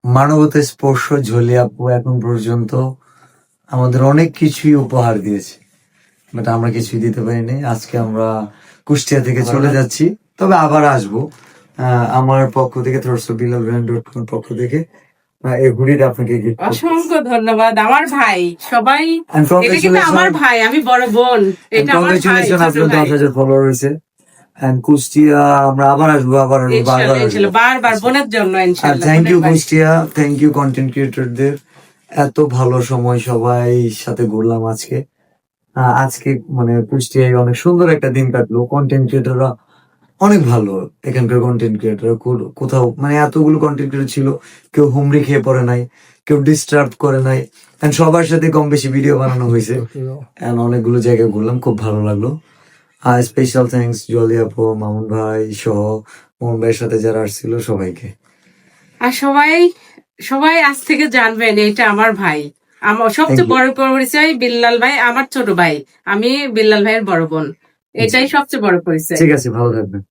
মানবতা স্পর্শ ঝলি আপু এখন পর্যন্ত আমাদের অনেক কিছুই উপহার দিয়েছে, বাট আমরা কিছুই দিতে পারিনি। আজকে আমরা কুষ্টিয়া থেকে চলে যাচ্ছি, তবে আবার আসবো। আমার পক্ষ থেকে through পক্ষ থেকে এই হুডিটা আপনাকে gift করছি। অসংখ্য ধন্যবাদ। আমার ভাই সবাই, And এটা কিন্তু আমার congratulations, ভাই, আমি বড় বোন, and এটা আমার ভাই, congratulations, ছোট আপনার ভাই। 10,000 ফলোয়ার হয়েছে। And কুষ্টিয়া আমরা আবার আসবো, বারবার ইনশাআল্লাহ, আসবো। ইনশাআল্লাহ, বারবার বোনের জন্য আর ইনশাআল্লাহ। থ্যাংক ইউ বোনের ভাই। কুষ্টিয়া, থ্যাংক ইউ কন্টেন্ট ক্রিয়েটরদের। এত ভালো সময় সবাই সাথে ঘুরলাম আজকে। আজকে মানে কুষ্টিয়ায় অনেক সুন্দর একটা দিন কাটলো। কন্টেন্ট ক্রিয়েটররা অনেক ভালো, এখানকার কন্টেন্ট ক্রিয়েটর কোথাও মানে এতগুলো কন্টেন্ট ক্রিয়েটর ছিল, কেউ হুমড়ি খেয়ে পড়ে নাই, কেউ ডিস্টার্ব করে নাই, এন্ড সবার সাথে কম বেশি ভিডিও বানানো হয়েছে, এন্ড অনেকগুলো জায়গায় ঘুরলাম, খুব ভালো লাগলো। আর স্পেশাল থ্যাঙ্কস জলি আপু, মামুন ভাই সহ মামুন ভাইয়ের সাথে যারা আসছিল সবাইকে। আর সবাই সবাই আজ থেকে জানবেন এটা আমার ভাই। আমার Thank সবচেয়ে you. বড় পরিচয় বিল্লাল ভাই, আমার ছোট ভাই, আমি বিল্লাল ভাইয়ের বড় বোন, এটাই সবচেয়ে বড় পরিচয়। ঠিক আছে, ভালো থাকবেন।